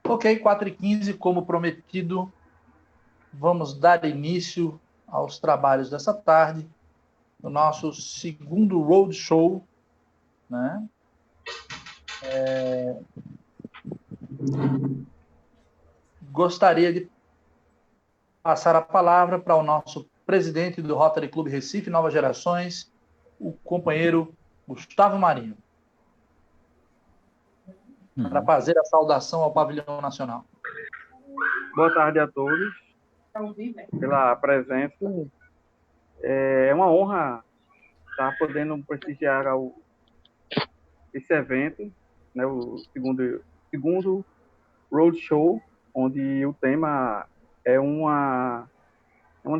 Ok, 4h15, como prometido, vamos dar início aos trabalhos dessa tarde, no nosso segundo roadshow, né? Gostaria de passar a palavra para o nosso presidente do Rotary Clube Recife Novas Gerações, o companheiro Gustavo Marinho, para fazer a saudação ao pavilhão nacional. Boa tarde a todos pela presença. É uma honra estar podendo prestigiar esse evento, né, o segundo Roadshow, onde o tema é uma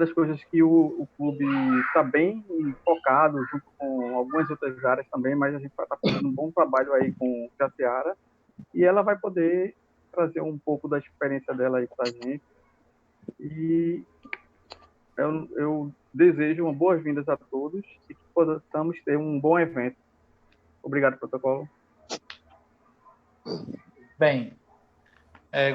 das coisas que o clube está bem focado, junto com algumas outras áreas também, mas a gente está fazendo um bom trabalho aí com a Jaciara, e ela vai poder trazer um pouco da experiência dela aí para a gente. E eu desejo uma boas-vindas a todos e que possamos ter um bom evento. Obrigado, protocolo. Bem,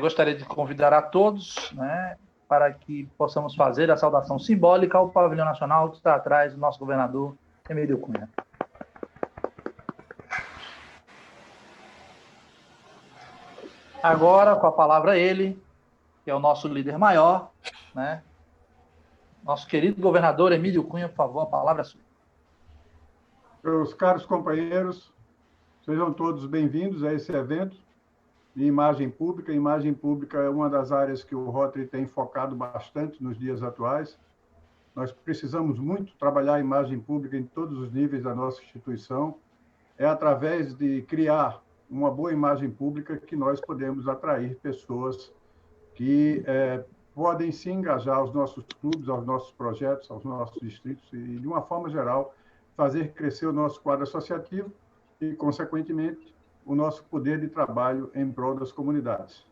gostaria de convidar a todos, né, para que possamos fazer a saudação simbólica ao pavilhão nacional que está atrás do nosso governador Emílio Cunha. Agora, com a palavra ele, que é o nosso líder maior, né, nosso querido governador Emílio Cunha, por favor, a palavra é sua. Meus caros companheiros, sejam todos bem-vindos a esse evento de imagem pública. Imagem pública é uma das áreas que o Rotary tem focado bastante nos dias atuais. Nós precisamos muito trabalhar a imagem pública em todos os níveis da nossa instituição. É através de criar uma boa imagem pública que nós podemos atrair pessoas que podem se engajar aos nossos clubes, aos nossos projetos, aos nossos distritos e, de uma forma geral, fazer crescer o nosso quadro associativo e, consequentemente, o nosso poder de trabalho em prol das comunidades.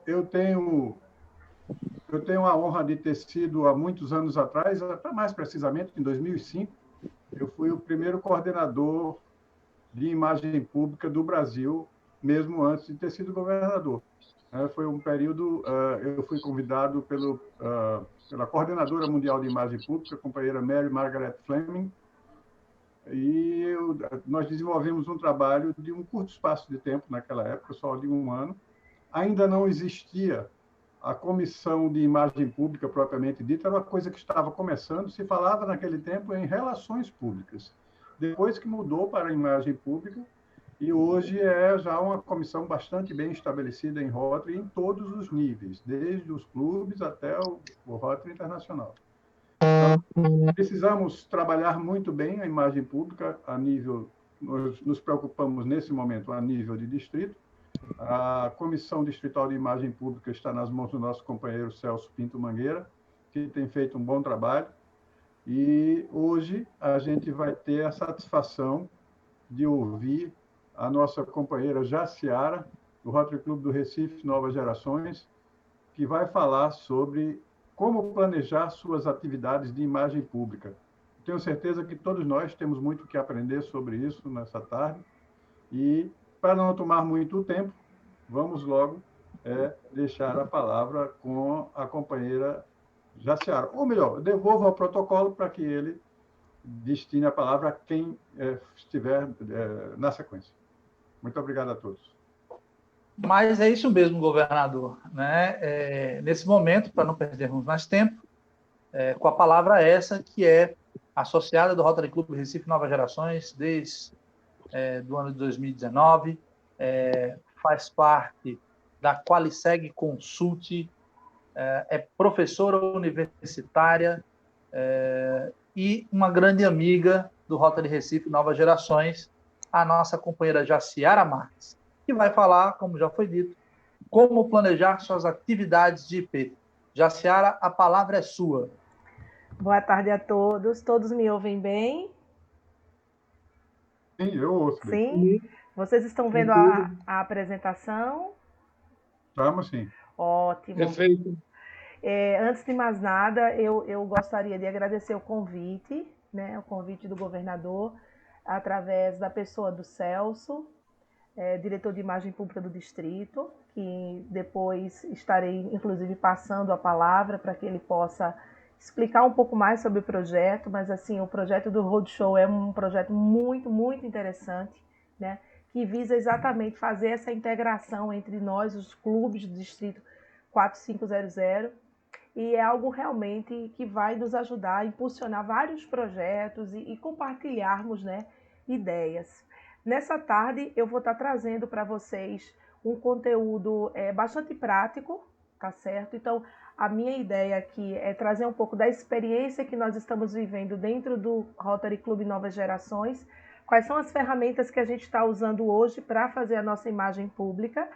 Eu tenho a honra de ter sido, há muitos anos atrás, até mais precisamente em 2005, eu fui o primeiro coordenador de imagem pública do Brasil, mesmo antes de ter sido governador. Foi um período, eu fui convidado pela coordenadora mundial de imagem pública, a companheira Mary Margaret Fleming, e nós desenvolvemos um trabalho de um curto espaço de tempo naquela época, só de um ano. Ainda não existia a comissão de imagem pública propriamente dita, era uma coisa que estava começando, se falava naquele tempo em relações públicas. Depois que mudou para a imagem pública, e hoje é já uma comissão bastante bem estabelecida em Rotary em todos os níveis, desde os clubes até o Rotary Internacional. Então, precisamos trabalhar muito bem a imagem pública a nível, nós nos preocupamos nesse momento a nível de distrito. A Comissão Distrital de Imagem Pública está nas mãos do nosso companheiro Celso Pinto Mangueira, que tem feito um bom trabalho. E hoje a gente vai ter a satisfação de ouvir a nossa companheira Jaciara, do Rotary Clube do Recife Novas Gerações, que vai falar sobre como planejar suas atividades de imagem pública. Tenho certeza que todos nós temos muito que aprender sobre isso nessa tarde. E, para não tomar muito tempo, vamos logo deixar a palavra com a companheira Jaciara. Ou melhor, devolvo ao protocolo para que ele destine a palavra a quem estiver na sequência. Muito obrigado a todos. Mas é isso mesmo, governador, né? Nesse momento, para não perdermos mais tempo, com a palavra essa, que é associada do Rotary Clube Recife Novas Gerações, desde do ano de 2019, faz parte da Qualiseg Consult, é professora universitária e uma grande amiga do Rotary Recife Novas Gerações, a nossa companheira Jaciara Marques, que vai falar, como já foi dito, como planejar suas atividades de IP. Jaciara, a palavra é sua. Boa tarde a todos. Todos me ouvem bem? Sim, eu ouço bem. Sim? Vocês estão vendo a apresentação? Estamos sim. Ótimo. Perfeito. Antes de mais nada, eu gostaria de agradecer o convite, né, o convite do governador, através da pessoa do Celso, diretor de imagem pública do distrito, que depois estarei, inclusive, passando a palavra para que ele possa explicar um pouco mais sobre o projeto, mas assim, o projeto do Roadshow é um projeto muito, muito interessante, né, que visa exatamente fazer essa integração entre nós, os clubes do Distrito 4500, e é algo realmente que vai nos ajudar a impulsionar vários projetos e compartilharmos, né, ideias. Nessa tarde eu vou estar trazendo para vocês um conteúdo bastante prático, tá certo? Então, a minha ideia aqui é trazer um pouco da experiência que nós estamos vivendo dentro do Rotary Club Novas Gerações, quais são as ferramentas que a gente está usando hoje para fazer a nossa imagem pública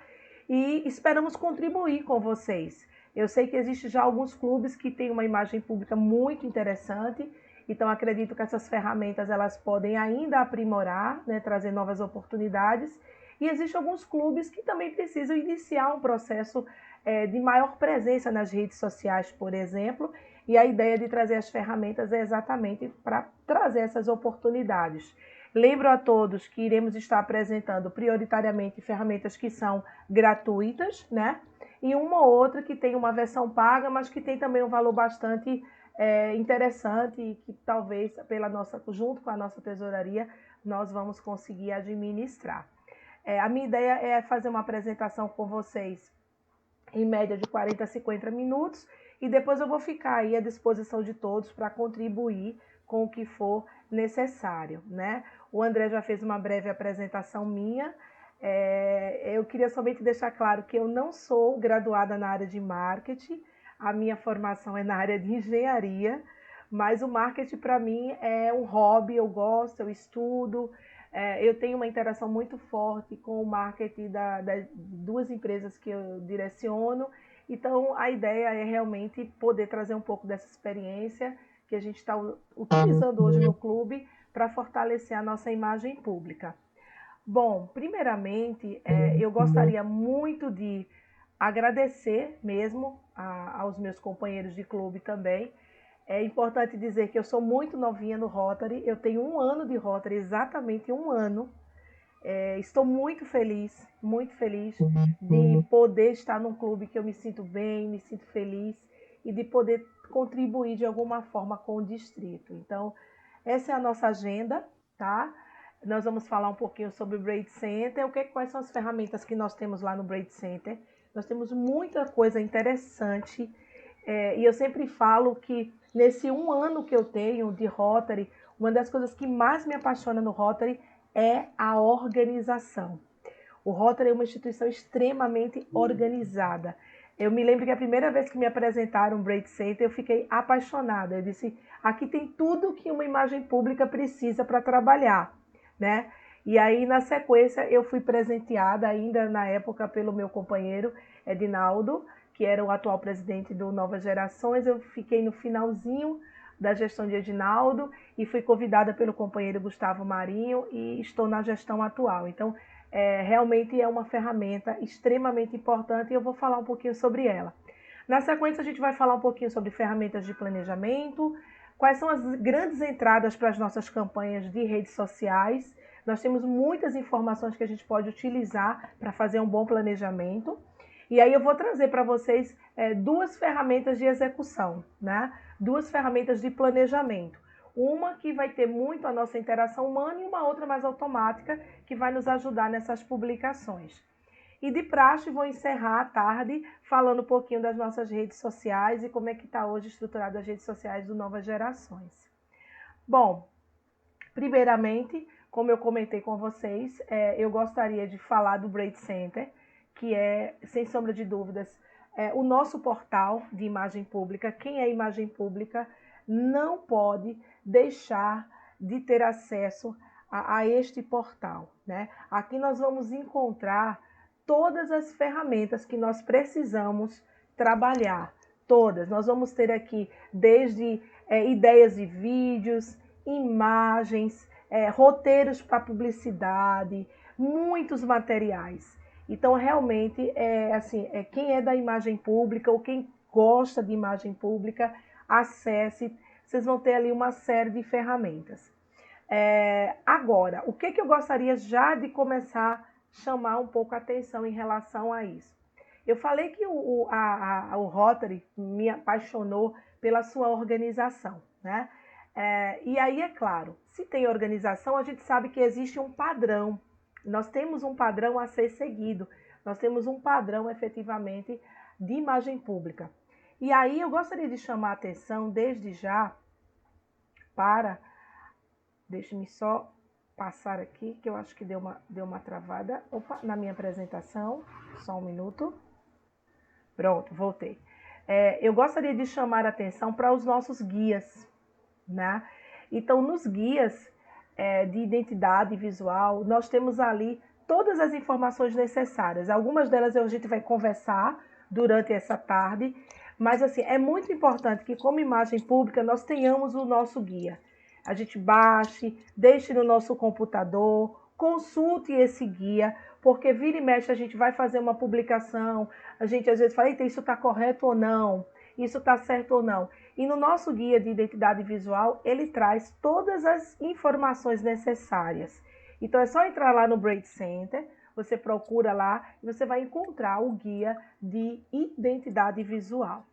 e esperamos contribuir com vocês. Eu sei que existe já alguns clubes que têm uma imagem pública muito interessante, então acredito que essas ferramentas elas podem ainda aprimorar, né, trazer novas oportunidades. E existem alguns clubes que também precisam iniciar um processo de maior presença nas redes sociais, por exemplo, e a ideia de trazer as ferramentas é exatamente para trazer essas oportunidades. Lembro a todos que iremos estar apresentando prioritariamente ferramentas que são gratuitas, né? E uma ou outra que tem uma versão paga, mas que tem também um valor bastante interessante e que talvez junto com a nossa tesouraria nós vamos conseguir administrar. A minha ideia é fazer uma apresentação com vocês em média de 40 a 50 minutos e depois eu vou ficar aí à disposição de todos para contribuir com o que for necessário, né? O André já fez uma breve apresentação minha. Eu queria somente deixar claro que eu não sou graduada na área de marketing, a minha formação é na área de engenharia, mas o marketing para mim é um hobby, eu gosto, eu estudo, eu tenho uma interação muito forte com o marketing das duas empresas que eu direciono, então a ideia é realmente poder trazer um pouco dessa experiência que a gente está utilizando hoje no clube para fortalecer a nossa imagem pública. Bom, primeiramente, eu gostaria muito de agradecer mesmo aos meus companheiros de clube também. É importante dizer que eu sou muito novinha no Rotary, eu tenho 1 ano de Rotary, exatamente 1 ano. Estou muito feliz de poder estar num clube que eu me sinto bem, me sinto feliz e de poder contribuir de alguma forma com o distrito. Então, essa é a nossa agenda, tá? Nós vamos falar um pouquinho sobre o Braid Center, quais são as ferramentas que nós temos lá no Braid Center. Nós temos muita coisa interessante e eu sempre falo que nesse 1 ano que eu tenho de Rotary, uma das coisas que mais me apaixona no Rotary é a organização. O Rotary é uma instituição extremamente organizada. Eu me lembro que a primeira vez que me apresentaram o Braid Center, eu fiquei apaixonada. Eu disse, aqui tem tudo que uma imagem pública precisa para trabalhar, né? E aí, na sequência, eu fui presenteada ainda na época pelo meu companheiro Edinaldo, que era o atual presidente do Novas Gerações. Eu fiquei no finalzinho da gestão de Edinaldo e fui convidada pelo companheiro Gustavo Marinho e estou na gestão atual. Então, realmente é uma ferramenta extremamente importante e eu vou falar um pouquinho sobre ela. Na sequência, a gente vai falar um pouquinho sobre ferramentas de planejamento, quais são as grandes entradas para as nossas campanhas de redes sociais. Nós temos muitas informações que a gente pode utilizar para fazer um bom planejamento. E aí eu vou trazer para vocês 2 ferramentas de execução, né? 2 ferramentas de planejamento. Uma que vai ter muito a nossa interação humana e uma outra mais automática que vai nos ajudar nessas publicações. E de praxe vou encerrar a tarde falando um pouquinho das nossas redes sociais e como é que está hoje estruturado as redes sociais do Novas Gerações. Bom, primeiramente, como eu comentei com vocês, eu gostaria de falar do Braid Center, que é, sem sombra de dúvidas, o nosso portal de imagem pública. Quem é imagem pública não pode deixar de ter acesso a este portal, né? Aqui nós vamos encontrar todas as ferramentas que nós precisamos trabalhar, todas. Nós vamos ter aqui desde ideias de vídeos, imagens, roteiros para publicidade, muitos materiais. Então, realmente, quem é da imagem pública ou quem gosta de imagem pública, acesse, vocês vão ter ali uma série de ferramentas. Agora, o que eu gostaria já de começar chamar um pouco a atenção em relação a isso. Eu falei que o Rotary me apaixonou pela sua organização, né? E aí, é claro, se tem organização, a gente sabe que existe um padrão. Nós temos um padrão a ser seguido. Nós temos um padrão, efetivamente, de imagem pública. E aí eu gostaria de chamar a atenção, desde já, para... Deixe-me só passar aqui, que eu acho que deu uma travada. Opa, na minha apresentação. Só um minuto. Pronto, voltei. Eu gostaria de chamar a atenção para os nossos guias, né? Então, nos guias de identidade visual, nós temos ali todas as informações necessárias. Algumas delas a gente vai conversar durante essa tarde, mas assim, é muito importante que, como imagem pública, nós tenhamos o nosso guia. A gente baixe, deixe no nosso computador, consulte esse guia, porque vira e mexe a gente vai fazer uma publicação, a gente às vezes fala, eita, isso está correto ou não, isso está certo ou não. E no nosso guia de identidade visual, ele traz todas as informações necessárias. Então é só entrar lá no Braid Center, você procura lá e você vai encontrar o guia de identidade visual.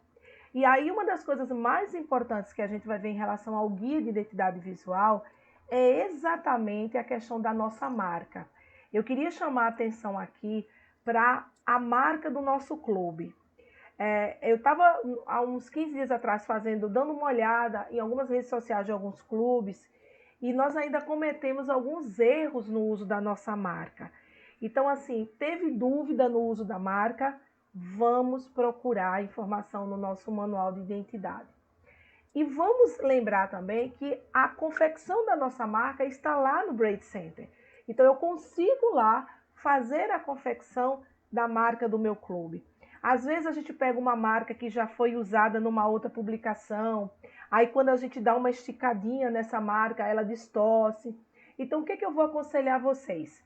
E aí uma das coisas mais importantes que a gente vai ver em relação ao guia de identidade visual é exatamente a questão da nossa marca. Eu queria chamar a atenção aqui para a marca do nosso clube. Eu estava há uns 15 dias atrás dando uma olhada em algumas redes sociais de alguns clubes e nós ainda cometemos alguns erros no uso da nossa marca. Então, assim, teve dúvida no uso da marca? Vamos procurar informação no nosso manual de identidade. E vamos lembrar também que a confecção da nossa marca está lá no Braid Center. Então, eu consigo lá fazer a confecção da marca do meu clube. Às vezes, a gente pega uma marca que já foi usada numa outra publicação, aí quando a gente dá uma esticadinha nessa marca, ela distorce. Então, o que eu vou aconselhar vocês?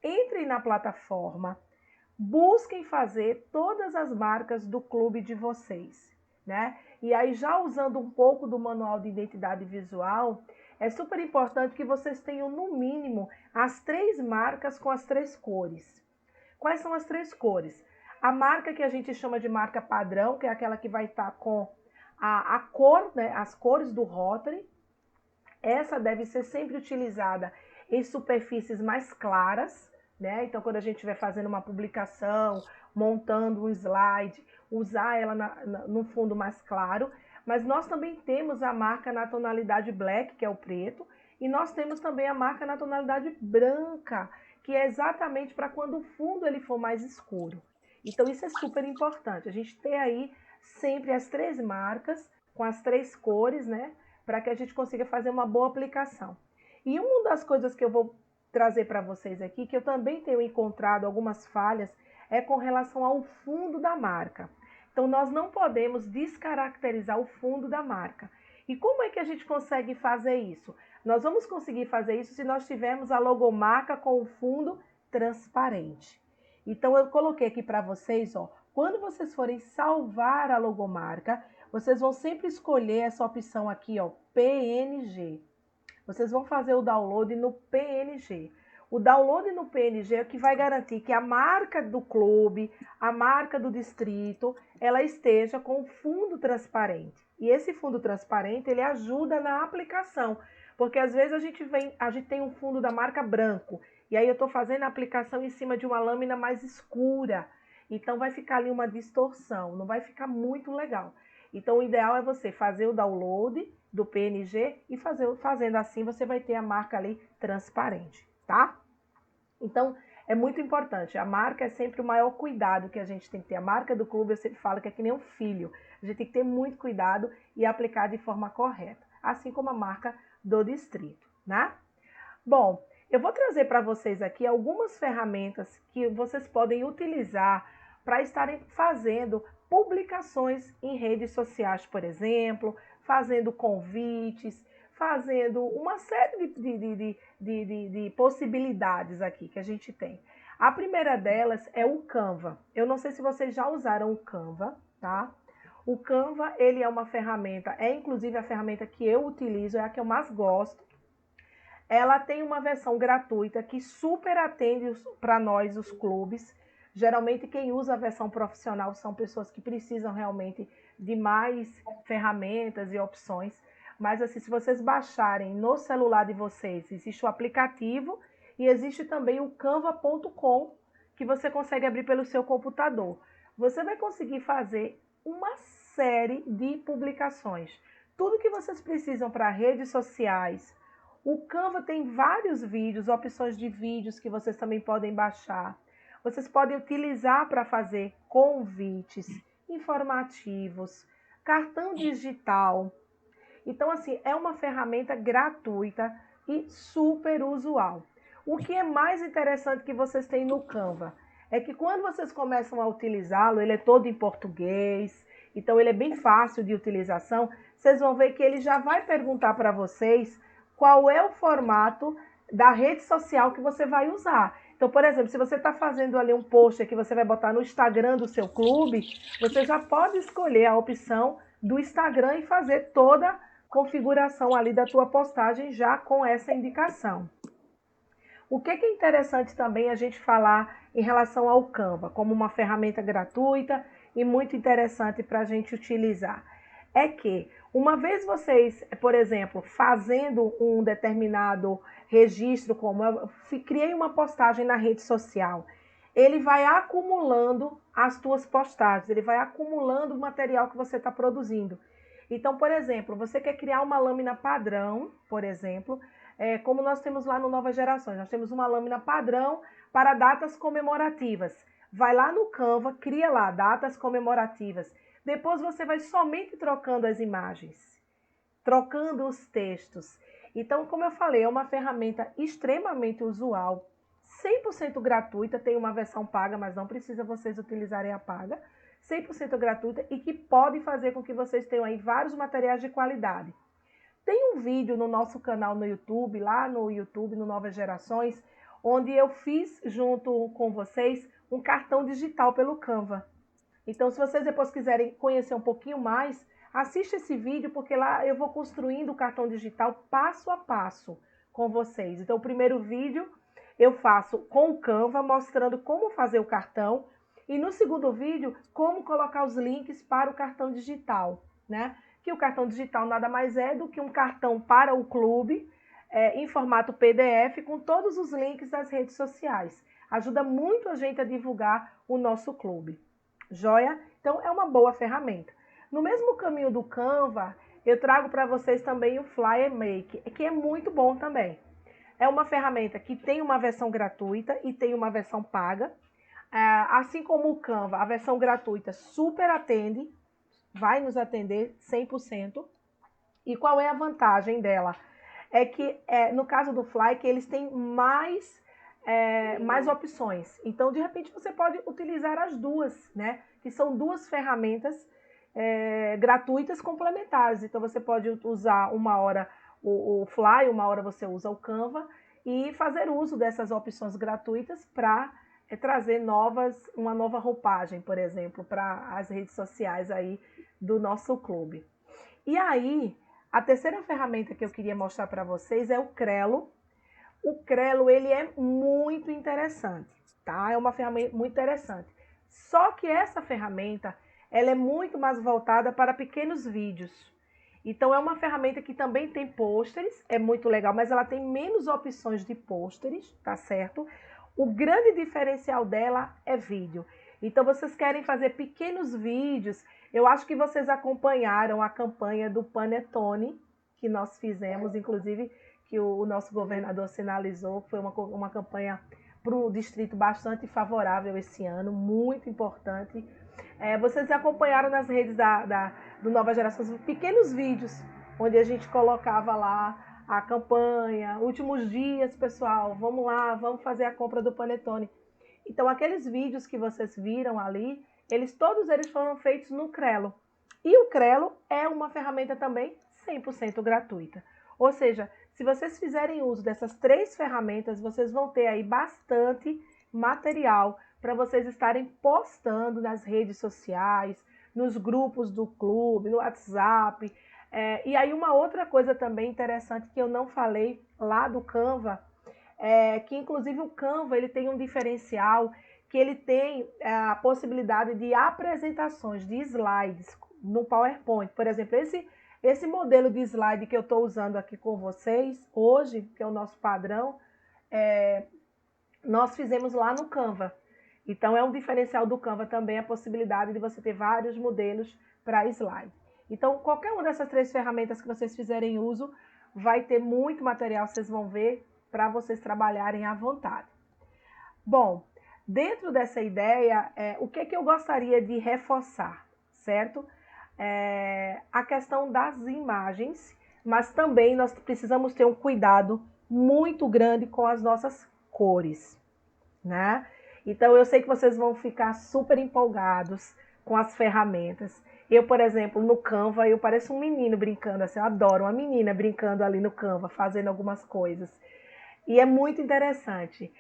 Entrem na plataforma, busquem fazer todas as marcas do clube de vocês, né? E aí, já usando um pouco do manual de identidade visual, é super importante que vocês tenham, no mínimo, as 3 marcas com as 3 cores. Quais são as 3 cores? A marca que a gente chama de marca padrão, que é aquela que vai estar com a cor, né, as cores do Rotary. Essa deve ser sempre utilizada em superfícies mais claras, né? Então, quando a gente estiver fazendo uma publicação, montando um slide, usar ela no fundo mais claro. Mas nós também temos a marca na tonalidade black, que é o preto, e nós temos também a marca na tonalidade branca, que é exatamente para quando o fundo ele for mais escuro. Então, isso é super importante, a gente ter aí sempre as 3 marcas, com as 3 cores, né? Para que a gente consiga fazer uma boa aplicação. E uma das coisas que eu vou trazer para vocês aqui, que eu também tenho encontrado algumas falhas, é com relação ao fundo da marca. Então, nós não podemos descaracterizar o fundo da marca. E como é que a gente consegue fazer isso? Nós vamos conseguir fazer isso se nós tivermos a logomarca com o fundo transparente. Então, eu coloquei aqui para vocês, ó, quando vocês forem salvar a logomarca, vocês vão sempre escolher essa opção aqui, ó, PNG. Vocês vão fazer o download no PNG. O download no PNG é o que vai garantir que a marca do clube, a marca do distrito, ela esteja com fundo transparente. E esse fundo transparente, ele ajuda na aplicação. Porque às vezes a gente tem um fundo da marca branco. E aí eu estou fazendo a aplicação em cima de uma lâmina mais escura. Então vai ficar ali uma distorção, não vai ficar muito legal. Então o ideal é você fazer o download do PNG e fazendo assim você vai ter a marca ali transparente, tá? Então é muito importante, a marca é sempre o maior cuidado que a gente tem que ter. A marca do clube eu sempre falo que é que nem um filho, a gente tem que ter muito cuidado e aplicar de forma correta, assim como a marca do distrito, né? Bom, eu vou trazer para vocês aqui algumas ferramentas que vocês podem utilizar para estarem fazendo publicações em redes sociais, por exemplo, fazendo convites, fazendo uma série de possibilidades aqui que a gente tem. A primeira delas é o Canva. Eu não sei se vocês já usaram o Canva, tá? O Canva, ele é uma ferramenta, é inclusive a ferramenta que eu utilizo, é a que eu mais gosto. ela tem uma versão gratuita que super atende para nós, os clubes. Geralmente quem usa a versão profissional são pessoas que precisam realmente de mais ferramentas e opções. Mas assim, se vocês baixarem no celular de vocês, existe o aplicativo e existe também o canva.com, que você consegue abrir pelo seu computador. Você vai conseguir fazer uma série de publicações. Tudo que vocês precisam para redes sociais. O Canva tem vários vídeos, opções de vídeos que vocês também podem baixar. Vocês podem utilizar para fazer convites informativos, cartão digital. Então, assim, é uma ferramenta gratuita e super usual. O que é mais interessante que vocês têm no Canva é que quando vocês começam a utilizá-lo, ele é todo em português, então ele é bem fácil de utilização. Vocês vão ver que ele já vai perguntar para vocês qual é o formato da rede social que você vai usar. Então, por exemplo, se você está fazendo ali um post que você vai botar no Instagram do seu clube, você já pode escolher a opção do Instagram e fazer toda a configuração ali da tua postagem já com essa indicação. O que é interessante também a gente falar em relação ao Canva, como uma ferramenta gratuita e muito interessante para a gente utilizar, é que uma vez vocês, por exemplo, fazendo um determinado registro, como eu criei uma postagem na rede social, ele vai acumulando as tuas postagens, ele vai acumulando o material que você está produzindo. Então, por exemplo, você quer criar uma lâmina padrão, por exemplo, como nós temos lá no Novas Gerações, nós temos uma lâmina padrão para datas comemorativas. Vai lá no Canva, cria lá datas comemorativas. Depois você vai somente trocando as imagens, trocando os textos. Então, como eu falei, é uma ferramenta extremamente usual, 100% gratuita, tem uma versão paga, mas não precisa vocês utilizarem a paga, 100% gratuita e que pode fazer com que vocês tenham aí vários materiais de qualidade. Tem um vídeo no nosso canal no YouTube, lá no YouTube, no Novas Gerações, onde eu fiz junto com vocês um cartão digital pelo Canva. Então, se vocês depois quiserem conhecer um pouquinho mais, assista esse vídeo, porque lá eu vou construindo o cartão digital passo a passo com vocês. Então, o primeiro vídeo eu faço com o Canva, mostrando como fazer o cartão. E no segundo vídeo, como colocar os links para o cartão digital, né? Que o cartão digital nada mais é do que um cartão para o clube, em formato PDF, com todos os links das redes sociais. Ajuda muito a gente a divulgar o nosso clube. Joia? Então, é uma boa ferramenta. No mesmo caminho do Canva, eu trago para vocês também o Flyer Make, que é muito bom também. É uma ferramenta que tem uma versão gratuita e tem uma versão paga. Assim como o Canva, a versão gratuita super atende, vai nos atender 100%. E qual é a vantagem dela? É que, no caso do Fly, que eles têm mais opções. Então, de repente, você pode utilizar as duas, né? Que são duas ferramentas gratuitas complementares. Então, você pode usar uma hora o Fly, uma hora você usa o Canva e fazer uso dessas opções gratuitas para trazer uma nova roupagem, por exemplo, para as redes sociais aí do nosso clube. E aí, a terceira ferramenta que eu queria mostrar para vocês é o Crelo. O Crelo, ele é muito interessante, tá? É uma ferramenta muito interessante. Só que essa ferramenta, ela é muito mais voltada para pequenos vídeos. Então, é uma ferramenta que também tem pôsteres, é muito legal, mas ela tem menos opções de pôsteres, tá certo? O grande diferencial dela é vídeo. Então, vocês querem fazer pequenos vídeos. Eu acho que vocês acompanharam a campanha do Panetone, que nós fizemos, inclusive, que o nosso governador sinalizou, foi uma campanha para o distrito bastante favorável esse ano, muito importante. Vocês acompanharam nas redes do Nova Geração pequenos vídeos, onde a gente colocava lá a campanha, últimos dias, pessoal, vamos lá, vamos fazer a compra do Panetone. Então, aqueles vídeos que vocês viram ali, todos eles foram feitos no Crelo. E o Crelo é uma ferramenta também 100% gratuita. Ou seja, se vocês fizerem uso dessas três ferramentas, vocês vão ter aí bastante material para vocês estarem postando nas redes sociais, nos grupos do clube, no WhatsApp. E aí uma outra coisa também interessante que eu não falei lá do Canva, que inclusive o Canva ele tem um diferencial, que ele tem a possibilidade de apresentações de slides no PowerPoint. Por exemplo, esse modelo de slide que eu estou usando aqui com vocês hoje, que é o nosso padrão, nós fizemos lá no Canva. Então, é um diferencial do Canva também a possibilidade de você ter vários modelos para slide. Então, qualquer uma dessas 3 ferramentas que vocês fizerem uso, vai ter muito material, vocês vão ver, para vocês trabalharem à vontade. Bom, dentro dessa ideia, o que eu gostaria de reforçar, certo? A questão das imagens, mas também nós precisamos ter um cuidado muito grande com as nossas cores, né? Então, eu sei que vocês vão ficar super empolgados com as ferramentas. Eu, por exemplo, no Canva, eu pareço um menino brincando, assim, eu adoro uma menina brincando ali no Canva, fazendo algumas coisas. E é muito interessante.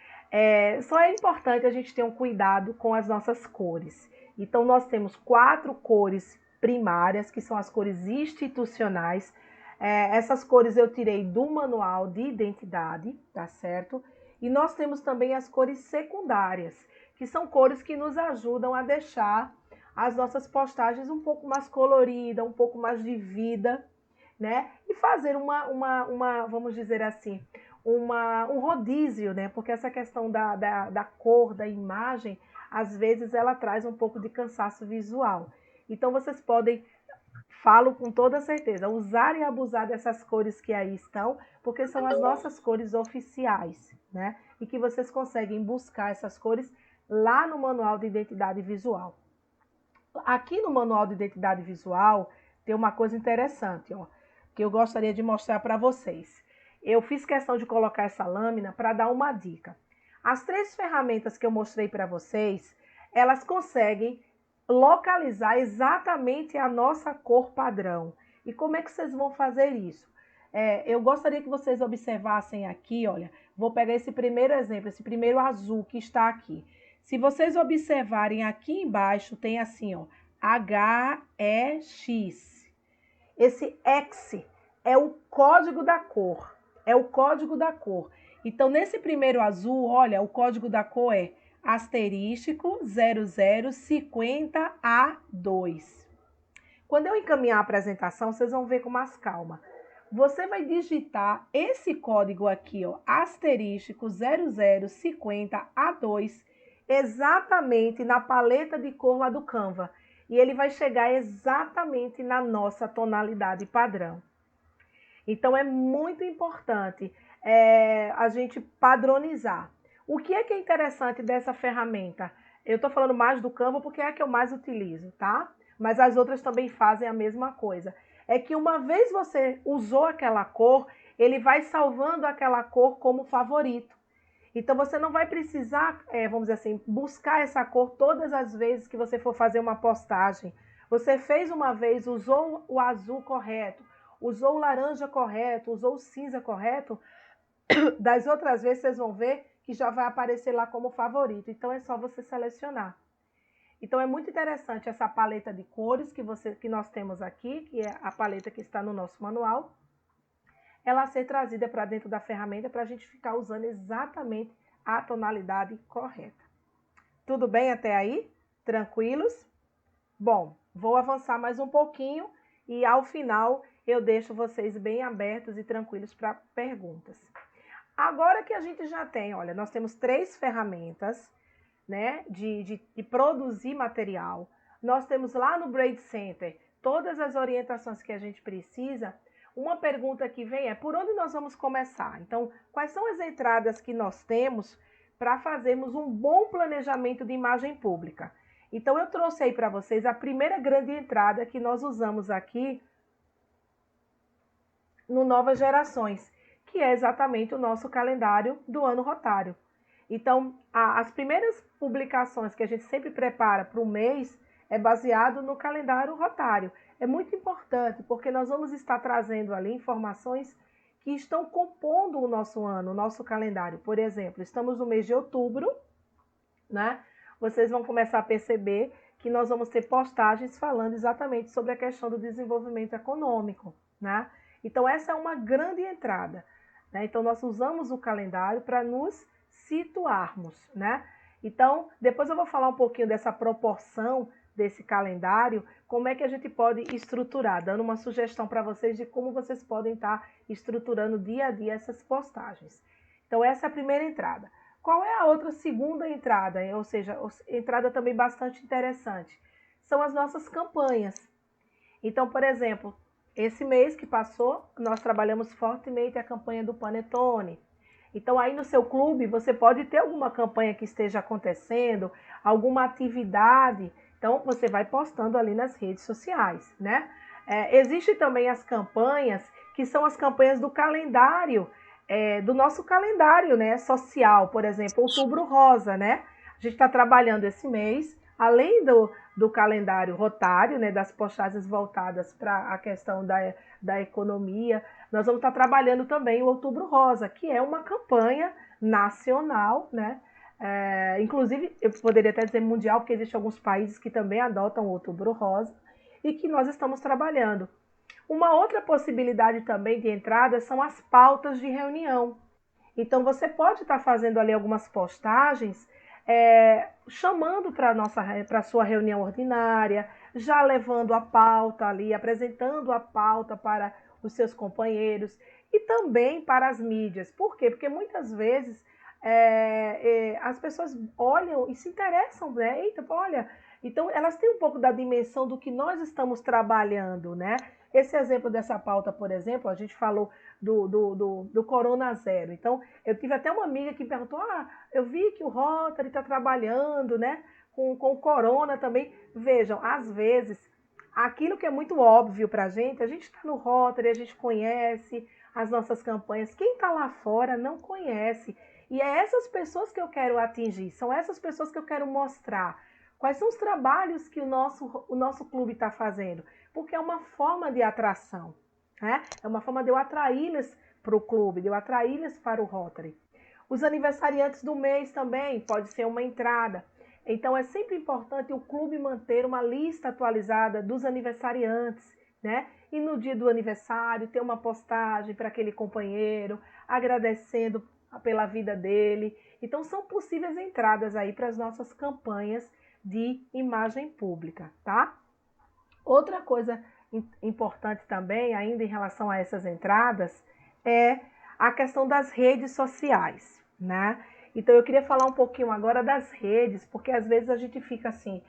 Só é importante a gente ter um cuidado com as nossas cores. Então, nós temos 4 cores primárias, que são as cores institucionais. Essas cores eu tirei do manual de identidade, tá certo? E nós temos também as cores secundárias, que são cores que nos ajudam a deixar as nossas postagens um pouco mais coloridas, um pouco mais de vida, né? E fazer vamos dizer assim, um rodízio, né? Porque essa questão da cor, da imagem, às vezes ela traz um pouco de cansaço visual. Então, vocês podem, falo com toda certeza, usar e abusar dessas cores que aí estão, porque são as nossas cores oficiais, né? E que vocês conseguem buscar essas cores lá no Manual de Identidade Visual. Aqui no Manual de Identidade Visual tem uma coisa interessante, ó, que eu gostaria de mostrar para vocês. Eu fiz questão de colocar essa lâmina para dar uma dica. As 3 ferramentas que eu mostrei para vocês, elas conseguem localizar exatamente a nossa cor padrão. E como é que vocês vão fazer isso? Eu gostaria que vocês observassem aqui, olha, vou pegar esse primeiro exemplo, esse primeiro azul que está aqui. Se vocês observarem aqui embaixo, tem assim, ó, HEX. Esse X é o código da cor. É o código da cor. Então, nesse primeiro azul, olha, o código da cor é asterístico 0050A2. Quando eu encaminhar a apresentação, vocês vão ver com mais calma. Você vai digitar esse código aqui, ó, asterístico 0050A2, exatamente na paleta de cor lá do Canva. E ele vai chegar exatamente na nossa tonalidade padrão. Então, é muito importante a gente padronizar. O que é interessante dessa ferramenta? Eu estou falando mais do Canva porque é a que eu mais utilizo, tá? Mas as outras também fazem a mesma coisa. É que uma vez você usou aquela cor, ele vai salvando aquela cor como favorito. Então, você não vai precisar, vamos dizer assim, buscar essa cor todas as vezes que você for fazer uma postagem. Você fez uma vez, usou o azul correto, usou o laranja correto, usou o cinza correto, das outras vezes vocês vão ver que já vai aparecer lá como favorito. Então, é só você selecionar. Então, é muito interessante essa paleta de cores que nós temos aqui, que é a paleta que está no nosso manual, ela ser trazida para dentro da ferramenta para a gente ficar usando exatamente a tonalidade correta. Tudo bem até aí? Tranquilos? Bom, vou avançar mais um pouquinho e ao final eu deixo vocês bem abertos e tranquilos para perguntas. Agora que a gente já tem, olha, nós temos 3 ferramentas, né, de produzir material. Nós temos lá no Braid Center todas as orientações que a gente precisa. Uma pergunta que vem é, por onde nós vamos começar? Então, quais são as entradas que nós temos para fazermos um bom planejamento de imagem pública? Então, eu trouxe aí para vocês a primeira grande entrada que nós usamos aqui no Novas Gerações, que é exatamente o nosso calendário do ano rotário. Então, as primeiras publicações que a gente sempre prepara para o mês é baseado no calendário rotário. É muito importante, porque nós vamos estar trazendo ali informações que estão compondo o nosso ano, o nosso calendário. Por exemplo, estamos no mês de outubro, né? Vocês vão começar a perceber que nós vamos ter postagens falando exatamente sobre a questão do desenvolvimento econômico, né? Então, essa é uma grande entrada. né? Então, nós usamos o calendário para nos situarmos, né? Então, depois eu vou falar um pouquinho dessa proporção desse calendário, como é que a gente pode estruturar, dando uma sugestão para vocês de como vocês podem estar estruturando dia a dia essas postagens. Então, essa é a primeira entrada. Qual é a outra segunda entrada? Ou seja, entrada também bastante interessante. São as nossas campanhas. Então, por exemplo, esse mês que passou, nós trabalhamos fortemente a campanha do Panetone. Então, aí no seu clube, você pode ter alguma campanha que esteja acontecendo, alguma atividade. Então, você vai postando ali nas redes sociais, né? Existem também as campanhas, que são as campanhas do calendário, do nosso calendário, né, social. Por exemplo, Outubro Rosa, né? A gente está trabalhando esse mês, além do calendário rotário, né, das postagens voltadas para a questão da economia, nós vamos estar trabalhando também o Outubro Rosa, que é uma campanha nacional, né? Inclusive, eu poderia até dizer mundial, porque existem alguns países que também adotam o Outubro Rosa e que nós estamos trabalhando. Uma outra possibilidade também de entrada são as pautas de reunião. Então, você pode estar fazendo ali algumas postagens, chamando para a sua reunião ordinária, já levando a pauta ali, apresentando a pauta para os seus companheiros e também para as mídias. Por quê? Porque muitas vezes as pessoas olham e se interessam, né? Eita, olha, então elas têm um pouco da dimensão do que nós estamos trabalhando, né? Esse exemplo dessa pauta, por exemplo, a gente falou do Corona Zero. Então, eu tive até uma amiga que perguntou, eu vi que o Rotary está trabalhando, né, com o Corona também. Vejam, às vezes, aquilo que é muito óbvio para a gente está no Rotary, a gente conhece as nossas campanhas. Quem está lá fora não conhece. E é essas pessoas que eu quero atingir, são essas pessoas que eu quero mostrar. Quais são os trabalhos que o nosso clube está fazendo? Porque é uma forma de atração, né? É uma forma de eu atraí-las para o clube, de eu atraí-las para o Rotary. Os aniversariantes do mês também pode ser uma entrada. Então, é sempre importante o clube manter uma lista atualizada dos aniversariantes, né? E no dia do aniversário, ter uma postagem para aquele companheiro, agradecendo pela vida dele. Então, são possíveis entradas aí para as nossas campanhas de imagem pública, tá? Outra coisa importante também, ainda em relação a essas entradas, é a questão das redes sociais, né? Então, eu queria falar um pouquinho agora das redes, porque às vezes a gente fica assim,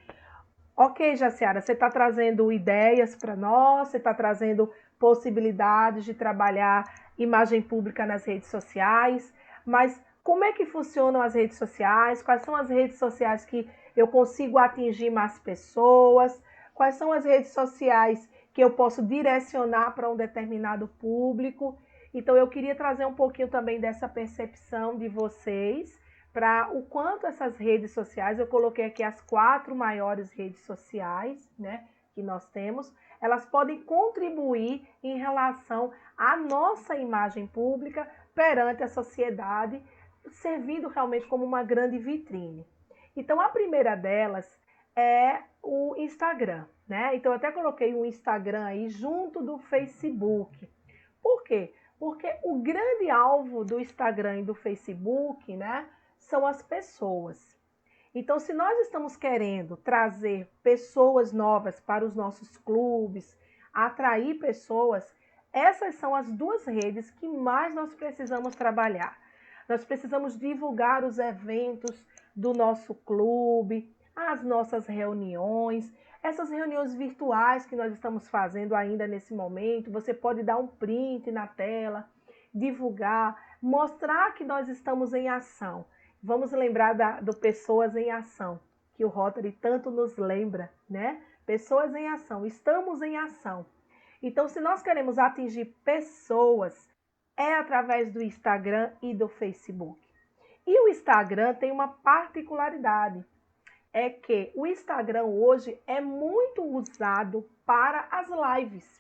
ok, Jaciara, você está trazendo ideias para nós, você está trazendo possibilidades de trabalhar imagem pública nas redes sociais, mas como é que funcionam as redes sociais? Quais são as redes sociais que eu consigo atingir mais pessoas? Quais são as redes sociais que eu posso direcionar para um determinado público? Então, eu queria trazer um pouquinho também dessa percepção de vocês para o quanto essas redes sociais, eu coloquei aqui as 4 maiores redes sociais, né, que nós temos, elas podem contribuir em relação à nossa imagem pública perante a sociedade, servindo realmente como uma grande vitrine. Então, a primeira delas é o Instagram, né? Então, eu até coloquei o Instagram aí junto do Facebook. Por quê? Porque o grande alvo do Instagram e do Facebook, né, são as pessoas. Então, se nós estamos querendo trazer pessoas novas para os nossos clubes, atrair pessoas, essas são as 2 redes que mais nós precisamos trabalhar. Nós precisamos divulgar os eventos do nosso clube, as nossas reuniões, essas reuniões virtuais que nós estamos fazendo ainda nesse momento. Você pode dar um print na tela, divulgar, mostrar que nós estamos em ação. Vamos lembrar do Pessoas em Ação, que o Rotary tanto nos lembra, né? Pessoas em ação, estamos em ação. Então, se nós queremos atingir pessoas, é através do Instagram e do Facebook. E o Instagram tem uma particularidade, é que o Instagram hoje é muito usado para as lives,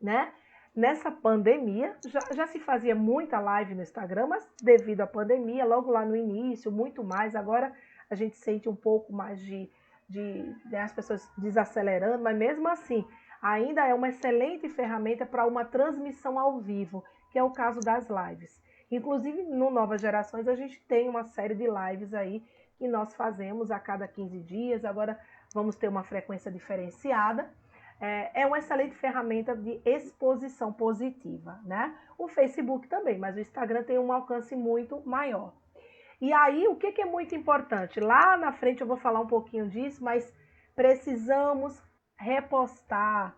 né? Nessa pandemia, já se fazia muita live no Instagram, mas devido à pandemia, logo lá no início, muito mais, agora a gente sente um pouco mais né, as pessoas desacelerando, mas mesmo assim, ainda é uma excelente ferramenta para uma transmissão ao vivo, que é o caso das lives. Inclusive, no Novas Gerações, a gente tem uma série de lives aí que nós fazemos a cada 15 dias, agora vamos ter uma frequência diferenciada. É uma excelente ferramenta de exposição positiva, né? O Facebook também, mas o Instagram tem um alcance muito maior. E aí, o que é muito importante? Lá na frente eu vou falar um pouquinho disso, mas precisamos repostar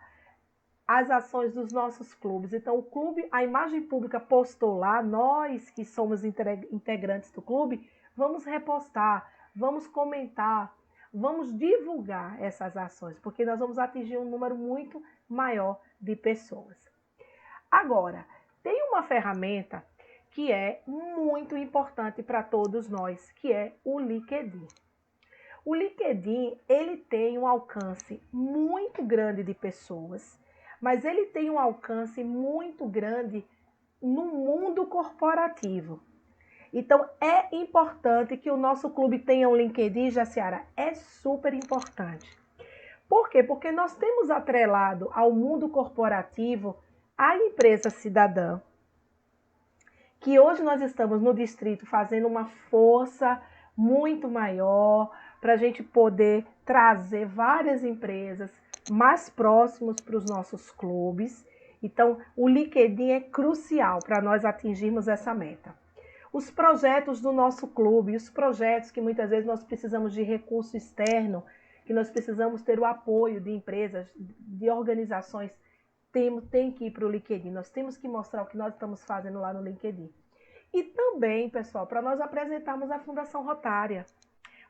as ações dos nossos clubes. Então, o clube, a imagem pública postou lá, nós que somos integrantes do clube, vamos repostar, vamos comentar, vamos divulgar essas ações, porque nós vamos atingir um número muito maior de pessoas. Agora, tem uma ferramenta que é muito importante para todos nós, que é o LinkedIn. O LinkedIn, ele tem um alcance muito grande de pessoas, mas ele tem um alcance muito grande no mundo corporativo. Então, é importante que o nosso clube tenha um LinkedIn, Jaciara, é super importante. Por quê? Porque nós temos atrelado ao mundo corporativo a empresa cidadã, que hoje nós estamos no distrito fazendo uma força muito maior para a gente poder trazer várias empresas mais próximos para os nossos clubes. Então, o LinkedIn é crucial para nós atingirmos essa meta. Os projetos do nosso clube, os projetos que muitas vezes nós precisamos de recurso externo, que nós precisamos ter o apoio de empresas, de organizações, tem que ir para o LinkedIn. Nós temos que mostrar o que nós estamos fazendo lá no LinkedIn. E também, pessoal, para nós apresentarmos a Fundação Rotária,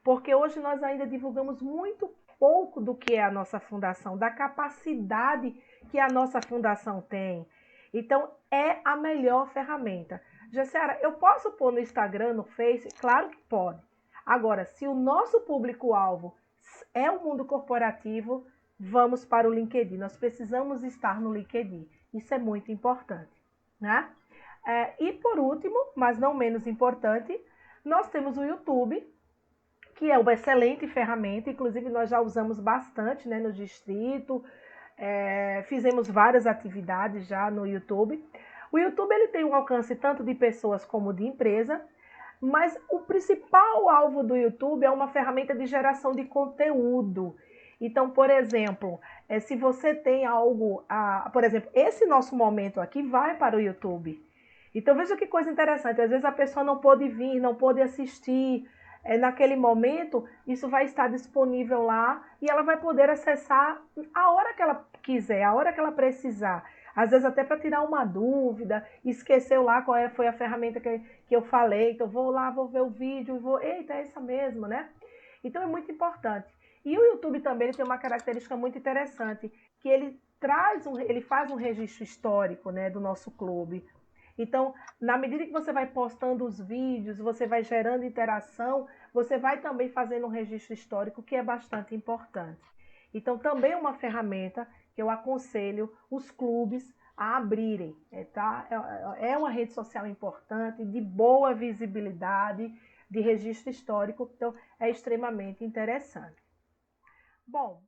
porque hoje nós ainda divulgamos muito pouco do que é a nossa fundação, da capacidade que a nossa fundação tem. Então, é a melhor ferramenta. Jaciara, eu posso pôr no Instagram, no Face? Claro que pode. Agora, se o nosso público-alvo é o mundo corporativo, vamos para o LinkedIn. Nós precisamos estar no LinkedIn. Isso é muito importante, né? E por último, mas não menos importante, nós temos o YouTube, que é uma excelente ferramenta. Inclusive, nós já usamos bastante, né, no distrito. Fizemos várias atividades já no YouTube. O YouTube ele tem um alcance tanto de pessoas como de empresa, mas o principal alvo do YouTube é uma ferramenta de geração de conteúdo. Então, por exemplo, se você tem algo, por exemplo, esse nosso momento aqui vai para o YouTube. Então, veja que coisa interessante, às vezes a pessoa não pôde vir, não pôde assistir naquele momento, isso vai estar disponível lá e ela vai poder acessar a hora que ela quiser, a hora que ela precisar. Às vezes até para tirar uma dúvida, esqueceu lá qual foi a ferramenta que eu falei, então vou lá, vou ver o vídeo, eita, é essa mesmo, né? Então é muito importante. E o YouTube também ele tem uma característica muito interessante, que ele faz um registro histórico, né, do nosso clube. Então, na medida que você vai postando os vídeos, você vai gerando interação, você vai também fazendo um registro histórico, que é bastante importante. Então, também é uma ferramenta que eu aconselho os clubes a abrirem. Tá? É uma rede social importante, de boa visibilidade, de registro histórico, então é extremamente interessante. Bom,